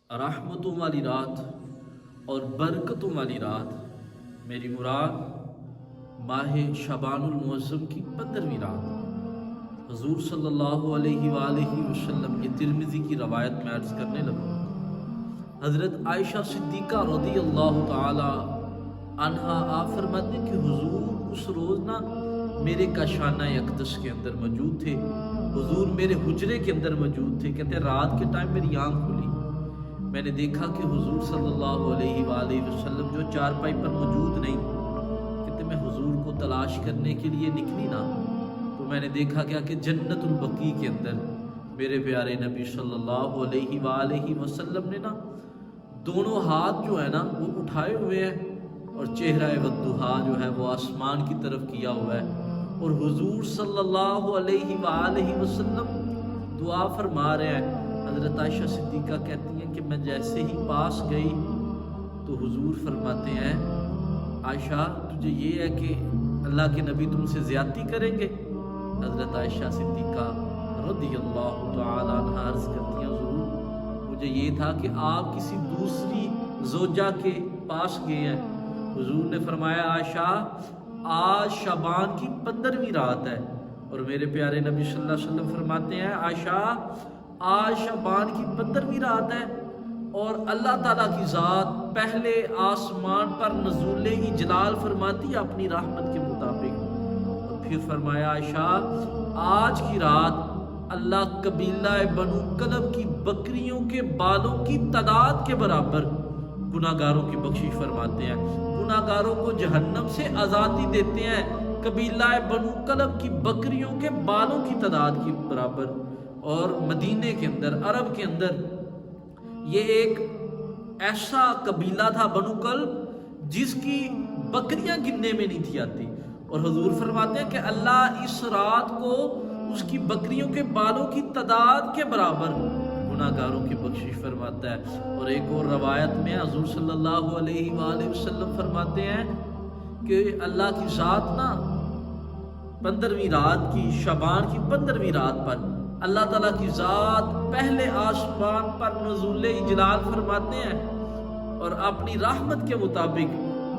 رحمتوں والی رات اور برکتوں والی رات، میری مراد ماہ شعبان المعظم کی 15ویں رات۔ حضور صلی اللہ علیہ وآلہ وسلم یہ ترمذی کی روایت میں عرض کرنے لگا، حضرت عائشہ صدیقہ رضی اللہ تعالی عنہا آپ فرماتے کہ حضور اس روز نا میرے کاشانہ اقدس کے اندر موجود تھے، حضور میرے حجرے کے اندر موجود تھے۔ کہتے رات کے ٹائم میری آنکھ کھلی، میں نے دیکھا کہ حضور صلی اللہ علیہ وآلہ وسلم جو چارپائی پر موجود نہیں۔ کہتے میں حضور کو تلاش کرنے کے لیے نکلی نا، تو میں نے دیکھا کیا کہ جنت البقیع کے اندر میرے پیارے نبی صلی اللہ علیہ وآلہ وسلم نے نا دونوں ہاتھ جو ہے نا وہ اٹھائے ہوئے ہیں، اور چہرہ والضحیٰ جو ہے وہ آسمان کی طرف کیا ہوا ہے، اور حضور صلی اللہ علیہ وآلہ وسلم دعا فرما رہے ہیں۔ حضرت عائشہ صدیقہ کہتی ہیں کہ میں جیسے ہی پاس گئی تو حضور فرماتے ہیں عائشہ تجھے یہ ہے کہ اللہ کے نبی تم سے زیادتی کریں گے؟ حضرت عائشہ صدیقہ رضی اللہ تعالی عنہ عرض کرتی ہیں حضور مجھے یہ تھا کہ آپ کسی دوسری زوجہ کے پاس گئے ہیں۔ حضور نے فرمایا عائشہ آج شعبان کی 15ویں رات ہے، اور میرے پیارے نبی صلی اللہ علیہ وسلم فرماتے ہیں عائشہ آج شعبان کی 15ویں رات ہے، اور اللہ تعالیٰ کی ذات پہلے آسمان پر نزول اجلال فرماتی ہے اپنی رحمت کے مطابق۔ اور پھر فرمایا عائشہ آج کی رات اللہ قبیلہ بنو کلب کی بکریوں کے بالوں کی تعداد کے برابر گناہگاروں کی بخشش فرماتے ہیں، گناہگاروں کو جہنم سے آزادی دیتے ہیں قبیلہ بنو کلب کی بکریوں کے بالوں کی تعداد کے برابر۔ اور مدینے کے اندر، عرب کے اندر یہ ایک ایسا قبیلہ تھا بنو کلب جس کی بکریاں گننے میں نہیں تھی آتی، اور حضور فرماتے ہیں کہ اللہ اس رات کو اس کی بکریوں کے بالوں کی تعداد کے برابر گناہگاروں کی بخشش فرماتا ہے۔ اور ایک اور روایت میں حضور صلی اللہ علیہ وآلہ وسلم فرماتے ہیں کہ اللہ کی ذات نا 15ویں رات کی، شعبان کی 15ویں رات پر اللہ تعالیٰ کی ذات پہلے آسمان پر نزول اجلال فرماتے ہیں، اور اپنی رحمت کے مطابق،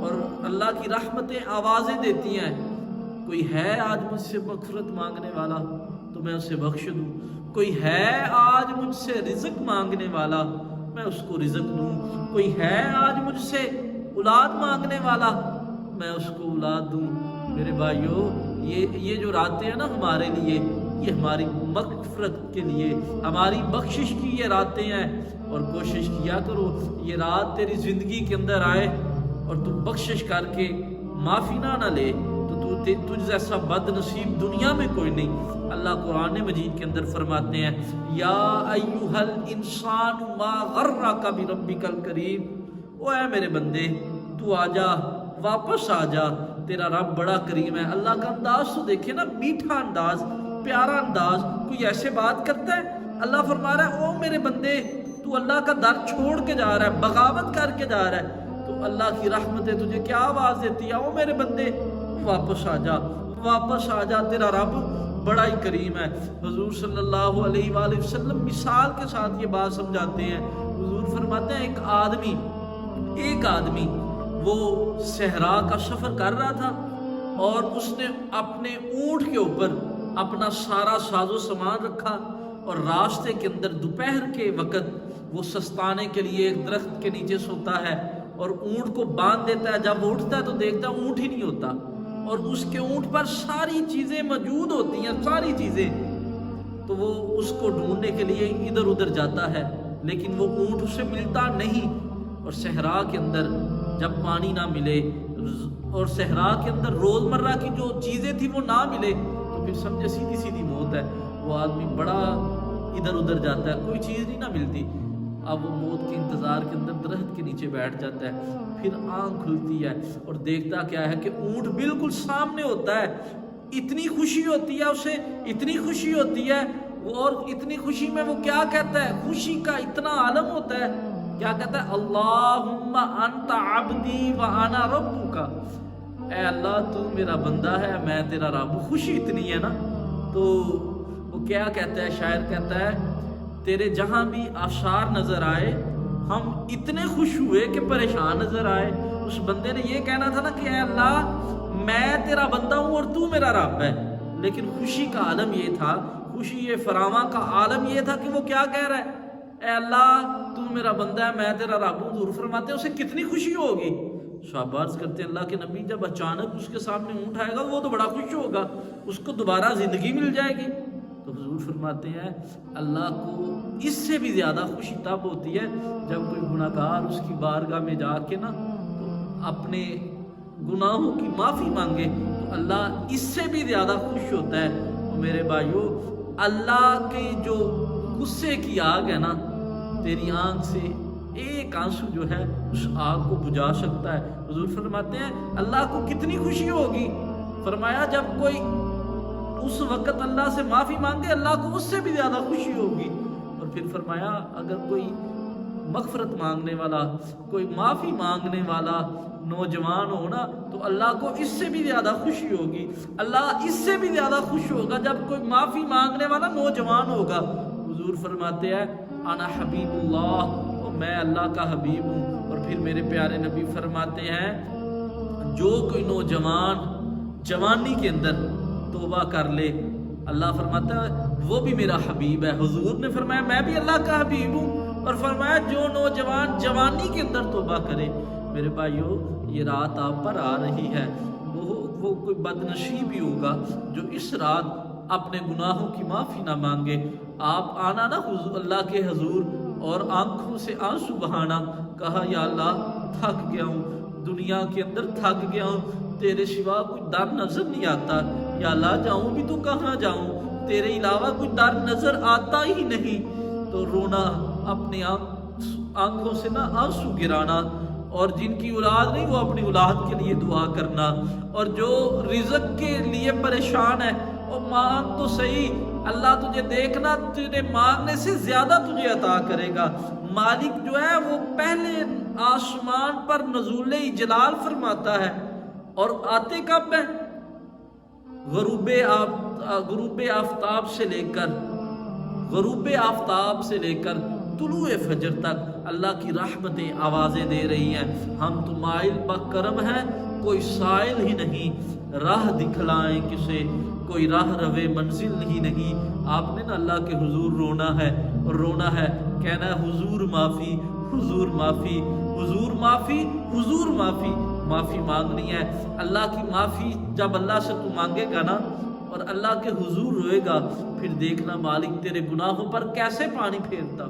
اور اللہ کی رحمتیں آوازیں دیتی ہیں کوئی ہے آج مجھ سے مغفرت مانگنے والا تو میں اسے بخش دوں، کوئی ہے آج مجھ سے رزق مانگنے والا میں اس کو رزق دوں، کوئی ہے آج مجھ سے اولاد مانگنے والا میں اس کو اولاد دوں۔ میرے بھائیو یہ جو راتیں ہیں نا ہمارے لیے، یہ ہماری مغفرت کے لیے، ہماری بخشش کی یہ راتیں ہیں، اور کوشش کیا کرو یہ رات تیری زندگی کے اندر آئے اور تو بخشش کر کے معافی نہ لے تو تجھ جیسا بد نصیب دنیا میں کوئی نہیں۔ اللہ قرآن مجید کے اندر فرماتے ہیں یا ایھا الانسان ما غرک بربک الکریم، او اے میرے بندے تو آ جا، واپس آ جا، تیرا رب بڑا کریم ہے۔ اللہ کا انداز تو دیکھے نا، میٹھا انداز، پیارا انداز، کوئی ایسے بات کرتا ہے؟ اللہ فرما رہا ہے او میرے بندے تو اللہ کا در چھوڑ کے جا رہا ہے، بغاوت کر کے جا رہا ہے، تو اللہ کی رحمتیں تجھے کیا آواز دیتی ہے؟ او میرے بندے واپس آ جا، واپس آ جا، تیرا رب بڑا ہی کریم ہے۔ حضور صلی اللہ علیہ وآلہ وسلم مثال کے ساتھ یہ بات سمجھاتے ہیں۔ حضور فرماتے ہیں ایک آدمی وہ صحرا کا سفر کر رہا تھا، اور اس نے اپنے اونٹ کے اوپر اپنا سارا ساز و سامان رکھا، اور راستے کے اندر دوپہر کے وقت وہ سستانے کے لیے ایک درخت کے نیچے سوتا ہے، اور اونٹ کو باندھ دیتا ہے۔ جب وہ اٹھتا ہے تو دیکھتا ہے اونٹ ہی نہیں ہوتا، اور اس کے اونٹ پر ساری چیزیں موجود ہوتی ہیں، ساری چیزیں، تو وہ اس کو ڈھونڈنے کے لیے ادھر ادھر جاتا ہے، لیکن وہ اونٹ اسے ملتا نہیں۔ اور صحرا کے اندر جب پانی نہ ملے اور صحرا کے اندر روزمرہ کی جو چیزیں تھیں وہ نہ ملے تو پھر سمجھے سیدھی موت ہے۔ وہ آدمی بڑا ادھر ادھر جاتا ہے، کوئی چیز نہیں نہ ملتی، اب وہ موت کے انتظار کے اندر درخت کے نیچے بیٹھ جاتا ہے۔ پھر آنکھ کھلتی ہے اور دیکھتا کیا ہے کہ اونٹ بالکل سامنے ہوتا ہے۔ اتنی خوشی ہوتی ہے اسے، اتنی خوشی ہوتی ہے، اور اتنی خوشی میں وہ کیا کہتا ہے، خوشی کا اتنا عالم ہوتا ہے، کیا کہتا ہے اللہم انت عبدی وانا ربک، اے اللہ تو میرا بندہ ہے میں تیرا رب۔ خوشی اتنی ہے نا، تو وہ کیا کہتا ہے، شاعر کہتا ہے تیرے جہاں بھی آثار نظر آئے ہم اتنے خوش ہوئے کہ پریشان نظر آئے۔ اس بندے نے یہ کہنا تھا نا کہ اے اللہ میں تیرا بندہ ہوں اور تو میرا رب ہے، لیکن خوشی کا عالم یہ تھا، خوشی یہ فراواں کا عالم یہ تھا کہ وہ کیا کہہ رہا ہے، اے اللہ تو میرا بندہ ہے، میں تیرا رب ہوں۔ حضور فرماتے ہیں اسے کتنی خوشی ہوگی۔ صحابہ عرض کرتے ہیں اللہ کے نبی جب اچانک اس کے سامنے اونٹ آئے گا وہ تو بڑا خوش ہوگا، اس کو دوبارہ زندگی مل جائے گی۔ تو حضور فرماتے ہیں اللہ کو اس سے بھی زیادہ خوشی تب ہوتی ہے جب کوئی گناہ گار اس کی بارگاہ میں جا کے نا تو اپنے گناہوں کی معافی مانگے، تو اللہ اس سے بھی زیادہ خوش ہوتا ہے۔ تو میرے بھائیو، اللہ کے جو غصے کی آگ ہے نا، تیری آنکھ سے ایک آنسو جو ہے اس آگ کو بجھا سکتا ہے۔ حضور فرماتے ہیں اللہ کو کتنی خوشی ہوگی، فرمایا جب کوئی اس وقت اللہ سے معافی مانگے اللہ کو اس سے بھی زیادہ خوشی ہوگی۔ اور پھر فرمایا اگر کوئی مغفرت مانگنے والا، کوئی معافی مانگنے والا نوجوان ہو نا تو اللہ کو اس سے بھی زیادہ خوشی ہوگی۔ اللہ اس سے بھی زیادہ خوش ہوگا جب کوئی معافی مانگنے والا نوجوان ہوگا۔ حضور فرماتے ہیں انا حبیب اللہ، اور میں اللہ کا حبیب ہوں۔ اور پھر میرے پیارے نبی فرماتے ہیں جو کوئی نوجوان جوانی کے اندر توبہ کر لے، اللہ فرماتا ہے وہ بھی میرا حبیب ہے۔ حضور نے فرمایا میں بھی اللہ کا حبیب ہوں، اور فرمایا جو نوجوان جوانی کے اندر توبہ کرے۔ میرے بھائیو، یہ رات آپ پر آ رہی ہے، وہ کوئی بد نصیب بھی ہوگا جو اس رات اپنے گناہوں کی معافی نہ مانگے۔ آپ آنا نا اللہ کے حضور اور آنکھوں سے آنسو بہانا، کہا یا اللہ تھک گیا ہوں، دنیا کے اندر تھک گیا ہوں، تیرے سوا کوئی در نظر نہیں آتا، یا اللہ جاؤں بھی تو کہاں جاؤں، تیرے علاوہ کوئی در نظر آتا ہی نہیں۔ تو رونا، اپنی آنکھوں سے نا آنسو گرانا، اور جن کی اولاد نہیں وہ اپنی اولاد کے لیے دعا کرنا، اور جو رزق کے لیے پریشان ہے وہ مانگ تو صحیح، اللہ تجھے دیکھنا تجھے مانگنے سے زیادہ تجھے عطا کرے گا۔ مالک جو ہے وہ پہلے آسمان پر نزول جلال فرماتا ہے، اور آتے کب ہے؟ غروب آفتاب سے لے کر طلوع فجر تک اللہ کی رحمتیں آوازیں دے رہی ہیں، ہم تو مائل بکرم ہیں، کوئی سائل ہی نہیں، راہ دکھلائیں کسے، کوئی راہ روے منزل ہی نہیں۔ آپ نے نا اللہ کے حضور رونا ہے، اور رونا ہے، کہنا ہے حضور معافی، حضور معافی، حضور معافی، حضور معافی، معافی مانگنی ہے۔ اللہ کی معافی جب اللہ سے تو مانگے گا نا اور اللہ کے حضور روئے گا، پھر دیکھنا مالک تیرے گناہوں پر کیسے پانی پھیرتا۔